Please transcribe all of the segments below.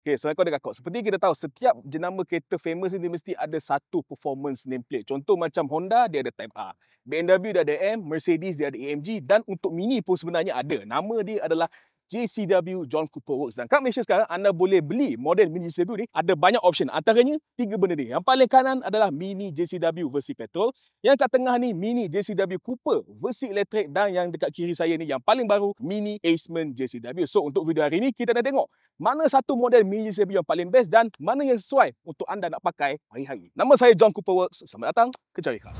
Okay, Assalamualaikum Kakak. Seperti kita tahu, setiap jenama kereta famous ni dia mesti ada satu performance nameplate. Contoh macam Honda, dia ada Type R. BMW dia ada M, Mercedes dia ada AMG dan untuk Mini pun sebenarnya ada. Nama dia adalah JCW John Cooper Works. Dan kat Malaysia sekarang, anda boleh beli model Mini JCW ni. Ada banyak option. Antaranya, 3 benda ni. Yang paling kanan adalah Mini JCW versi petrol. Yang kat tengah ni, Mini JCW Cooper versi elektrik. Dan yang dekat kiri saya ni, yang paling baru, Mini Aceman JCW. So, untuk video hari ni, kita dah tengok mana satu model Mini JCW yang paling best dan mana yang sesuai untuk anda nak pakai hari-hari. Nama saya John Cooper Works. Selamat datang ke Cari Khas.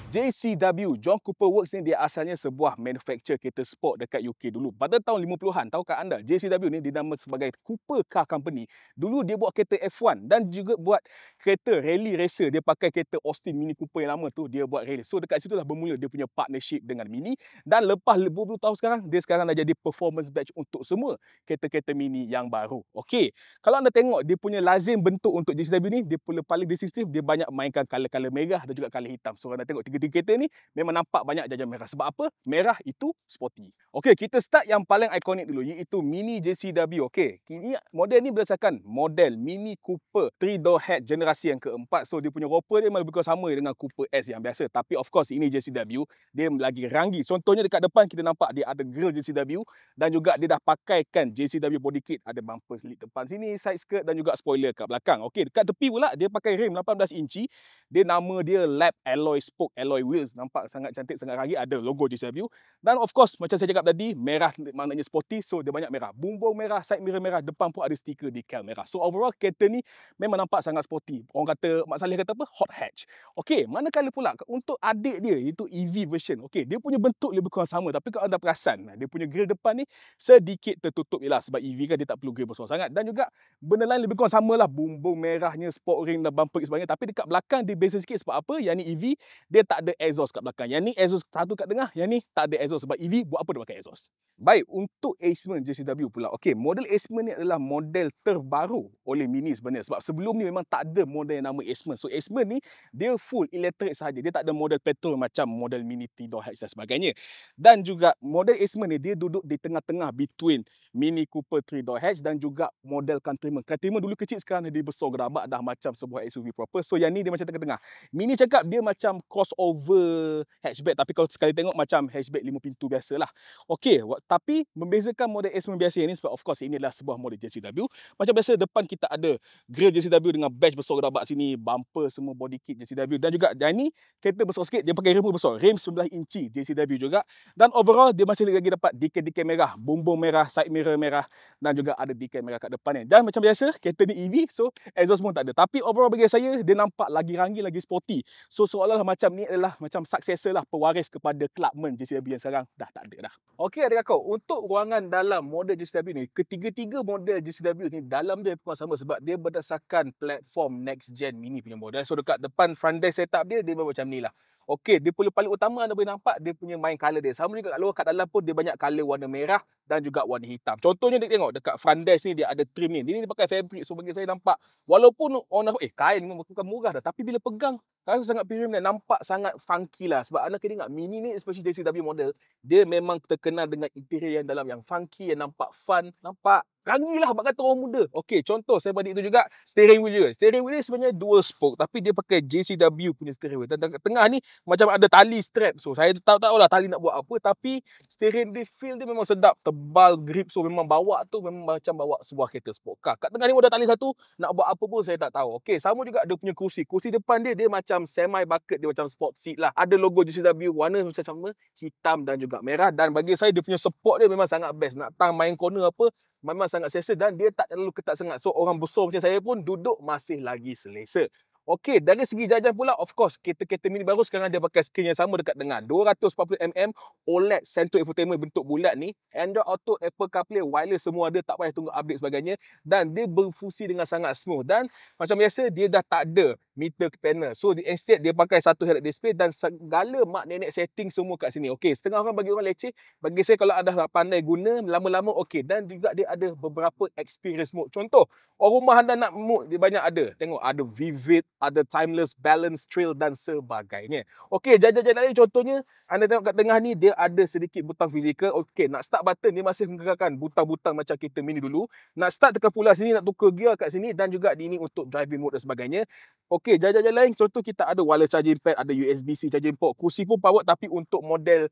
JCW, John Cooper Works ni dia asalnya sebuah manufacturer kereta sport dekat UK dulu. Pada tahun 50-an, tahukah anda, JCW ni dinama sebagai Cooper Car Company. Dulu dia buat kereta F1 dan juga buat kereta rally racer. Dia pakai kereta Austin Mini Cooper yang lama tu, dia buat rally. So dekat situ lah bermula dia punya partnership dengan Mini. Dan lepas 20 tahun sekarang, dia sekarang dah jadi performance badge untuk semua kereta-kereta Mini yang baru. Okey, kalau anda tengok dia punya lazim bentuk untuk JCW ni, dia paling distinctive, dia banyak mainkan color-color merah dan juga color hitam. So anda tengok tiga kereta ni memang nampak banyak jajan merah. Sebab apa? Merah itu sporty. Okey, kita start yang paling ikonik dulu, iaitu Mini JCW. Okey, kini model ni berdasarkan model Mini Cooper 3-door hatch generasi yang keempat. So dia punya roper dia memang lebih kurang sama dengan Cooper S yang biasa. Tapi of course ini JCW, dia lagi ranggi. Contohnya dekat depan kita nampak dia ada grill JCW dan juga dia dah pakaikan JCW body kit. Ada bumper slit depan sini, side skirt dan juga spoiler kat belakang. Okey, dekat tepi pula dia pakai rim 18 inci. Dia nama dia lap alloy spoke alloy wheels. Nampak sangat cantik, sangat ranggi. Ada logo JCW. Dan of course, macam saya cakap tadi, merah maknanya sporty. So, dia banyak merah. Bumbung merah, side mirror merah. Depan pun ada stiker decal merah. So, overall, kereta ni memang nampak sangat sporty. Orang kata, Mak Saleh kata apa? Hot hatch. Okey, manakala pula untuk adik dia, iaitu EV version. Okey, dia punya bentuk lebih kurang sama. Tapi kalau anda perasan, dia punya grill depan ni sedikit tertutup. Yelah, sebab EV kan dia tak perlu grill besar sangat. Dan juga, benda lain lebih kurang sama lah. Bumbung merahnya, sport ring dan bumper sebagainya. Tapi dekat belakang dia beza sikit. Sebab apa? Yang ni EV, dia tak ada exhaust kat belakang. Yang ni exhaust satu kat tengah, yang ni tak ada exhaust. Sebab EV buat apa dia pakai exhaust? Baik, untuk Aceman JCW pula. Okey, model Aceman ni adalah model terbaru oleh Mini sebenarnya. Sebab sebelum ni memang tak ada model yang nama Aceman. So Aceman ni dia full elektrik sahaja. Dia tak ada model petrol macam model Mini 3-door hatch dan sebagainya. Dan juga model Aceman ni dia duduk di tengah-tengah between Mini Cooper 3-door hatch dan juga model Countryman. Countryman dulu kecil, sekarang dia besar gerabak dah macam sebuah SUV proper. So yang ni dia macam tengah-tengah. Mini cakap dia macam crossover hatchback, tapi kalau sekali tengok macam hatchback 5 pintu biasalah. Okey, tapi membezakan model Aceman biasa ni sebab of course ini adalah sebuah model JCW. Macam biasa depan kita ada grill JCW dengan badge besar gerabak sini, bumper semua body kit JCW dan juga yang ni kereta besar sikit, dia pakai rim besar, rim 19 inci JCW juga. Dan overall dia masih lagi dapat decal merah, bumbung merah, side mirror merah dan juga ada decal merah kat depan ni. Dan macam biasa kereta ni EV, so exhaust pun tak ada. Tapi overall bagi saya dia nampak lagi ranggi, lagi sporty. So seolah-olah macam ni adalah macam successor lah, pewaris kepada Clubman JCW yang sekarang dah tak ada dah. Okey adik-kakak, untuk ruangan dalam model JCW ni, ketiga-tiga model JCW ni dalam dia pun sama sebab dia berdasarkan platform next gen Mini punya model. So dekat depan front desk setup dia macam ni lah. Okey, dia paling utama anda boleh nampak dia punya main colour dia. Sama juga kat luar, kat dalam pun dia banyak colour warna merah dan juga warna hitam. Contohnya dia tengok dekat front desk ni dia ada trim ni. Dia pakai fabric. So bagi saya nampak walaupun orang nampak kain memang bukan murah dah, tapi bila pegang rasa sangat premium dan nampak sangat funky lah. Sebab anda kena ingat Mini ni especially JCW model, dia memang terkenal dengan interior yang dalam yang funky, yang nampak fun, nampak ranggi lah bak kata orang muda. Okey, contoh saya balik tu juga steering wheel dia. Steering wheel dia sebenarnya dual spoke tapi dia pakai JCW punya steering wheel. Dan tengah ni macam ada tali strap. So saya tahu lah tali nak buat apa, tapi steering dia feel dia memang sedap, tebal grip. So memang bawa tu memang macam bawa sebuah kereta sport car. Kat tengah ni ada tali satu, nak buat apa pun saya tak tahu. Okey, sama juga dia punya kerusi. Kerusi depan dia macam semi bucket, dia macam sport seat lah. Ada logo JCW, warna macam sama, hitam dan juga merah. Dan bagi saya dia punya support dia memang sangat best. Nak tang main corner apa, memang sangat selesa dan dia tak terlalu ketat sangat. So orang besar macam saya pun duduk masih lagi selesa. Okey, dari segi jajan pula, of course, kereta-kereta mini baru sekarang dia pakai skrin yang sama dekat tengah. 240mm OLED central infotainment bentuk bulat ni. Android Auto, Apple CarPlay, wireless semua ada, tak payah tunggu update sebagainya. Dan dia berfungsi dengan sangat smooth. Dan macam biasa, dia dah tak ada meter panel. So, instead dia pakai satu head-up display dan segala mak nenek setting semua kat sini. Okey, setengah orang bagi orang leceh. Bagi saya kalau anda pandai guna, lama-lama okey. Dan juga dia ada beberapa experience mode. Contoh, orang rumah anda nak mode, dia banyak ada. Tengok, ada vivid, ada timeless, balance, trail dan sebagainya. Okey, jajan-jajan lain contohnya, anda tengok kat tengah ni, dia ada sedikit butang fizikal. Okey, nak start button, dia masih menggerakkan butang-butang macam kereta mini dulu. Nak start tekan pula sini, nak tukar gear kat sini dan juga ini untuk driving mode dan sebagainya. Okey, jajan-jajan lain, contoh kita ada wireless charging pad, ada USB-C charging port. Kursi pun powered tapi untuk model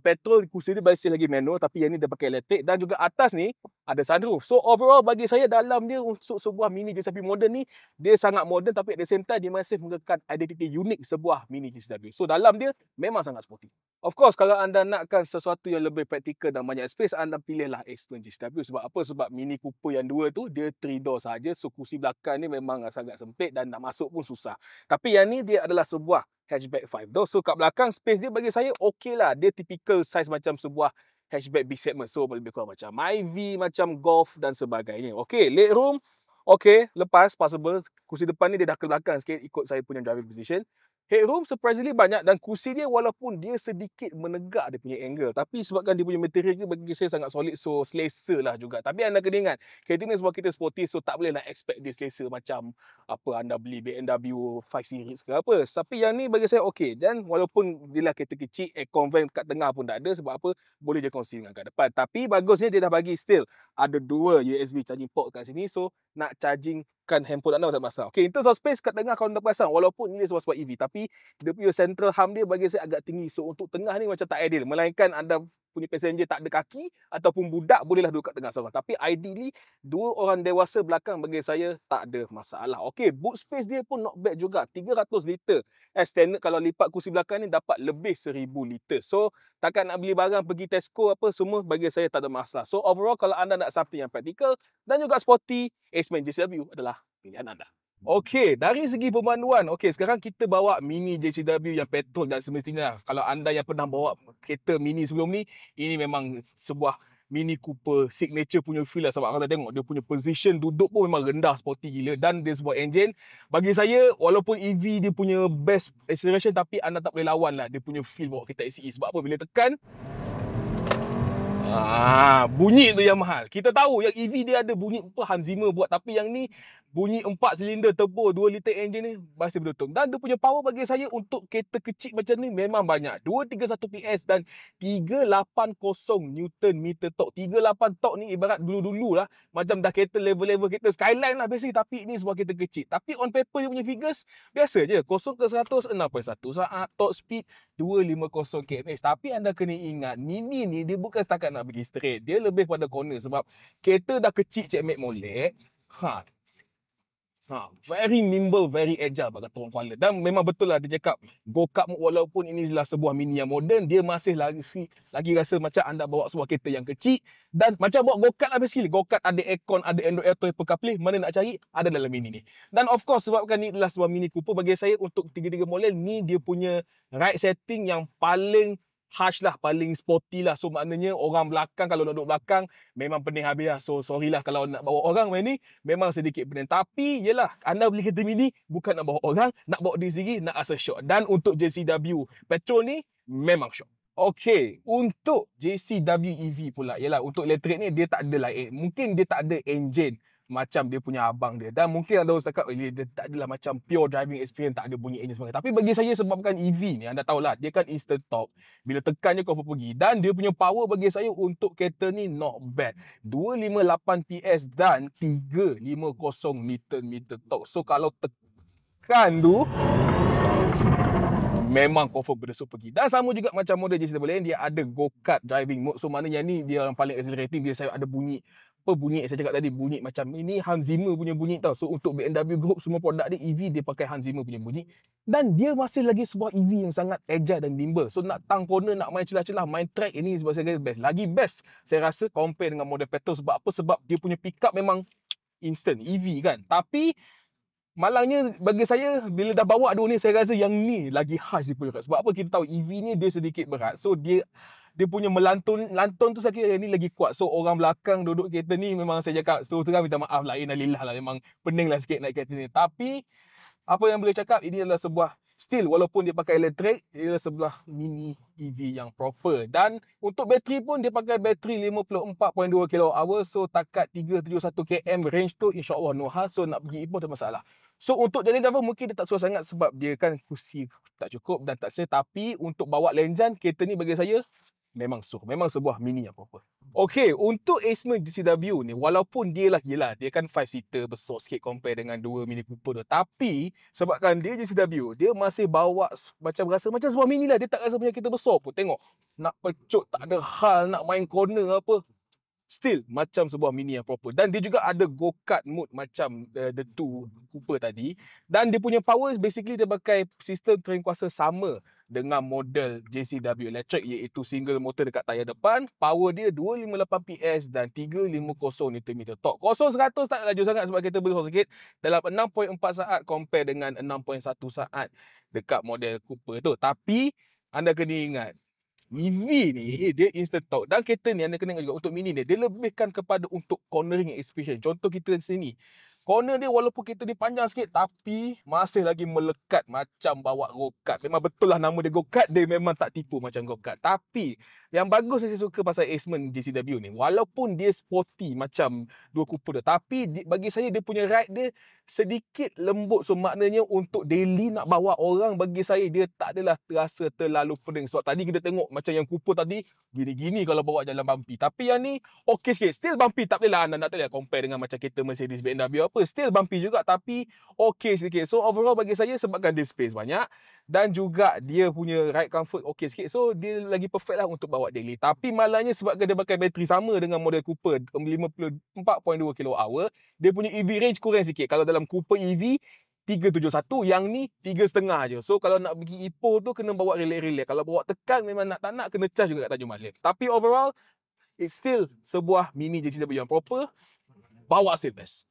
petrol, kursi dia masih lagi manual tapi yang ni dia pakai elektrik. Dan juga atas ni, ada sunroof. So overall bagi saya dalam dia untuk sebuah mini JCW modern ni, dia sangat modern tapi at the same time dia masih menggerakkan identiti unik sebuah mini JCW. So dalam dia memang sangat sporty. Of course, kalau anda nakkan sesuatu yang lebih praktikal dan banyak space, anda pilihlah X-Plane JCW. Sebab apa? Sebab Mini Cooper yang dua tu, dia 3 door saja. So, kursi belakang ni memang sangat sempit dan nak masuk pun susah. Tapi yang ni, dia adalah sebuah hatchback 5 door. So, kat belakang, space dia bagi saya okey lah. Dia typical size macam sebuah hatchback big segment. So, lebih kurang macam Myvi, macam Golf dan sebagainya. Okey, legroom. Okey, lepas, possible. Kursi depan ni dia dah ke belakang sikit ikut saya punya driving position. Headroom surprisingly banyak dan kursi dia walaupun dia sedikit menegak dia punya angle. Tapi sebabkan dia punya material dia bagi saya sangat solid, so selesa lah juga. Tapi anda kena ingat, kereta ni sebab kita sporty, so tak boleh nak expect dia selesa macam apa anda beli BMW 5 Series ke apa. Tapi yang ni bagi saya okey. Dan walaupun dia lah kereta kecil, aircon vent kat tengah pun tak ada. Sebab apa? Boleh je kongsi dengan kat depan. Tapi bagusnya dia dah bagi still ada 2 USB charging port kat sini. So nak charging kan handphone anda tak masalah. Okay, in terms of space kat tengah kalau anda perasan, walaupun ini sebab EV, tapi dia punya central hum dia bagi saya agak tinggi. So untuk tengah ni macam tak ideal. Melainkan anda punya passenger tak ada kaki ataupun budak, bolehlah duduk kat tengah seorang. Tapi ideally, 2 orang dewasa belakang bagi saya tak ada masalah. Okay, boot space dia pun not bad juga. 300 liter. As standard kalau lipat kursi belakang ni dapat lebih 1000 liter. So takkan nak beli barang pergi Tesco apa semua, bagi saya tak ada masalah. So overall kalau anda nak something yang practical dan juga sporty, X-Plane JCW adalah pilihan anda. Okey, dari segi pemanduan, okey, sekarang kita bawa mini JCW yang petrol dan semestinya kalau anda yang pernah bawa kereta mini sebelum ni, ini memang sebuah Mini Cooper signature punya feel lah. Sebab kalau tengok dia punya position duduk pun memang rendah, sporty gila. Dan dia sebuah engine, bagi saya walaupun EV dia punya best acceleration, tapi anda tak boleh lawan lah dia punya feel bawa kereta ICE. Sebab apa? Bila tekan, bunyi tu yang mahal. Kita tahu yang EV dia ada bunyi apa Hans Zimmer buat, tapi yang ni bunyi 4 silinder turbo 2 liter engine ni masih betul. Dan dia punya power bagi saya untuk kereta kecil macam ni memang banyak. 231 PS dan 380 Newton meter torque. 38 torque ni ibarat dulu-dulu lah macam dah kereta level-level kereta Skyline lah basically, tapi ini sebuah kereta kecil. Tapi on paper dia punya figures biasa je. 0 ke 100 6.1 saat, torque speed 250 km/h. Tapi anda kena ingat, Mini ni dia bukan setakat nak pergi straight. Dia lebih pada corner sebab kereta dah kecil cik mek molek. Very nimble, very agile kata orang Kuala. Dan memang betul lah dia cakap go-kart walaupun ini adalah sebuah mini yang moden, dia masih lagi rasa macam anda bawa sebuah kereta yang kecil. Dan macam bawa go-kart lah basically. Go-kart ada aircon, ada Android Auto, Apple CarPlay, mana nak cari ada dalam mini ni. Dan of course sebabkan ni adalah sebuah Mini Cooper, bagi saya untuk 3 model ni dia punya ride setting yang paling harsh lah, paling sporty lah. So maknanya orang belakang kalau nak duduk belakang memang pening habis lah. So sorry lah kalau nak bawa orang main ni memang sedikit pening. Tapi yelah, anda beli kereta mini bukan nak bawa orang, nak bawa diri sendiri, nak rasa syok. Dan untuk JCW petrol ni memang syok. Okey, untuk JCW EV pula, yelah untuk elektrik ni dia tak ada lah, mungkin dia tak ada engine macam dia punya abang dia. Dan mungkin ada orang cakap dia tak adalah macam pure driving experience, tak ada bunyi engine sebagainya. Tapi bagi saya sebabkan EV ni, anda tahulah dia kan instant torque. Bila tekan je kau pergi. Dan dia punya power bagi saya untuk kereta ni not bad. 258 PS dan 350 Nm torque. So kalau tekan tu memang confirm berdesuk pergi. Dan sama juga macam model JCW lain, dia ada go-kart driving mode. So maknanya ni dia yang paling accelerating. Bila saya ada bunyi bunyi saya cakap tadi, bunyi macam ini Hans Zimmer punya bunyi tau. So untuk BMW Group semua produk dia EV, dia pakai Hans Zimmer punya bunyi. Dan dia masih lagi sebuah EV yang sangat agile dan nimble. So nak tang corner, nak main celah-celah, main track, ini sebab saya best. Lagi best saya rasa compare dengan model petrol. Sebab apa? Sebab dia punya pick up memang instant EV kan. Tapi Malangnya bagi saya bila dah bawa dua ni, saya rasa yang ni lagi harsh dia punya berat. Sebab apa? Kita tahu EV ni dia sedikit berat. So dia punya lantun tu saya kira yang ni lagi kuat. So orang belakang duduk kereta ni memang saya cakap terus terang minta maaf lah, innalillah lah, memang pening lah sikit naik kereta ni. Tapi apa yang boleh cakap, ini adalah sebuah still walaupun dia pakai elektrik, ia adalah sebuah mini EV yang proper. Dan untuk bateri pun dia pakai bateri 54.2 kWh. So takat 371 km range tu insya-Allah no hal. So nak pergi pun tak masalah. So untuk jadi driver mungkin dia tak suka sangat sebab dia kan kursi tak cukup dan tak selesa. Tapi untuk bawa lenjan, kereta ni bagi saya memang sebuah mini yang proper. Okey, untuk Aceman GCW ni walaupun dia lah yelah dia kan 5 seater besar sikit compare dengan 2 Mini Cooper tu. Tapi sebabkan dia GCW, dia masih bawa macam rasa macam sebuah mini lah. Dia tak rasa punya kereta besar pun. Tengok, nak pecut tak ada hal, nak main corner apa, still macam sebuah mini yang proper. Dan dia juga ada go-kart mode macam the two Cooper tadi. Dan dia punya power basically dia pakai sistem terin kuasa sama dengan model JCW Electric, iaitu single motor dekat tayar depan. Power dia 258 PS dan 350 Nm torque. 0-100 tak laju sangat sebab kereta besar sikit, dalam 6.4 saat compare dengan 6.1 saat dekat model Cooper tu. Tapi anda kena ingat, EV ni dia instant torque, dan kereta ni anda kena ingat juga untuk mini ni dia lebihkan kepada untuk cornering experience. Contoh kita di sini, corner dia walaupun kereta dia panjang sikit tapi masih lagi melekat macam bawa go-kart. Memang betul lah nama dia go-kart, dia memang tak tipu macam go-kart. Tapi yang bagus saya suka pasal Aceman GCW ni, walaupun dia sporty macam dua Cooper tu, tapi bagi saya dia punya ride dia sedikit lembut. So maknanya untuk daily nak bawa orang, bagi saya dia tak adalah terasa terlalu pening. Sebab tadi kita tengok macam yang Cooper tadi gini-gini kalau bawa jalan bumpy. Tapi yang ni okey sikit. Still bumpy, tak boleh lah anda nak compare dengan macam kereta Mercedes, BMW apa. Still bumpy juga tapi okey sedikit. So overall bagi saya sebabkan dia space banyak dan juga dia punya ride comfort okey sikit. So dia lagi perfect lah untuk bawa daily. Tapi malangnya sebabkan dia pakai bateri sama dengan model Cooper 54.2 kWh, dia punya EV range kurang sikit. Kalau dalam Cooper EV 371, yang ni 3,5 je. So kalau nak pergi Ipoh tu kena bawa relax-relax. Kalau bawa tekan memang nak tak nak kena charge juga kat Tanjung Malim. Tapi overall it's still sebuah mini JCW yang proper, bawa still best.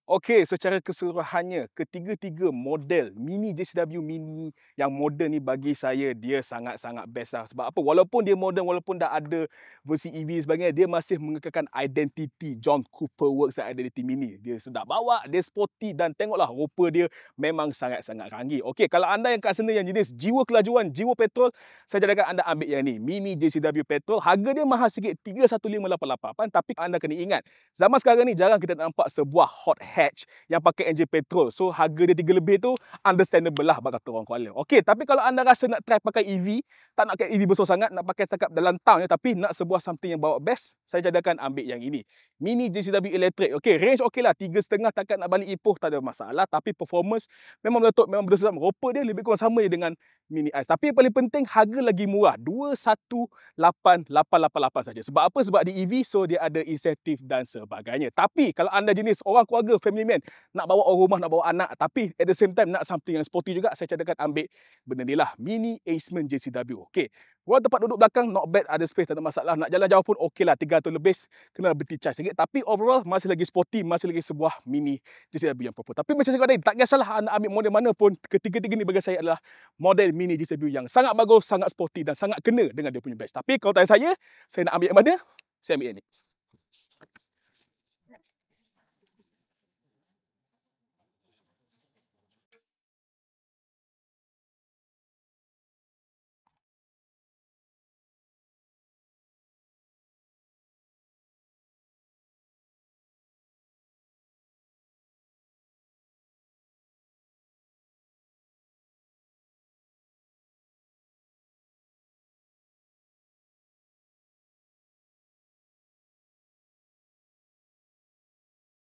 Okey, secara keseluruhannya ketiga-tiga model mini JCW mini yang moden ni bagi saya dia sangat-sangat best lah. Sebab apa? Walaupun dia moden, walaupun dah ada versi EV sebagainya, dia masih mengekalkan identiti John Cooper Works dan identiti mini. Dia sedap bawa, dia sporty dan tengoklah rupa dia memang sangat-sangat canggih. Okey, kalau anda yang kat sana yang jenis jiwa kelajuan, jiwa petrol, saya cadangkan anda ambil yang ni, mini JCW petrol. Harga dia mahal sikit 31588, tapi anda kena ingat zaman sekarang ni jarang kita nampak sebuah hot hatch yang pakai enjin petrol. So harga dia 3 lebih tu understandable lah bagi orang Kuala. Okey, tapi kalau anda rasa nak try pakai EV, tak nak pakai EV besar sangat, nak pakai cakap dalam town ya, tapi nak sebuah something yang bawa best, saya cadangkan ambil yang ini. Mini JCW Electric. Okey, range okey lah, 3,5 takat nak balik Ipoh tak ada masalah, tapi performance memang meletup, memang berdasarkan rupa dia lebih kurang sama je dengan Mini Ice. Tapi yang paling penting harga lagi murah, 218,888 saja. Sebab apa? Sebab di EV so dia ada insentif dan sebagainya. Tapi kalau anda jenis orang keluarga, family man, nak bawa orang rumah, nak bawa anak, tapi at the same time nak something yang sporty juga, saya cadangkan ambil benda ni lah, Mini Aceman JCW. Okey, orang tempat duduk belakang not bad, ada space, tak ada masalah. Nak jalan jauh pun okey lah, 300 lebih, kena berhenti charge sikit. Tapi overall masih lagi sporty, masih lagi sebuah Mini JCW yang proper. Tapi macam saya kata tadi, tak kisahlah anda ambil model mana pun, ketiga-tiga ni bagi saya adalah model Mini JCW yang sangat bagus, sangat sporty dan sangat kena dengan dia punya best. Tapi kalau tanya saya nak ambil yang mana? Saya ambil yang ni.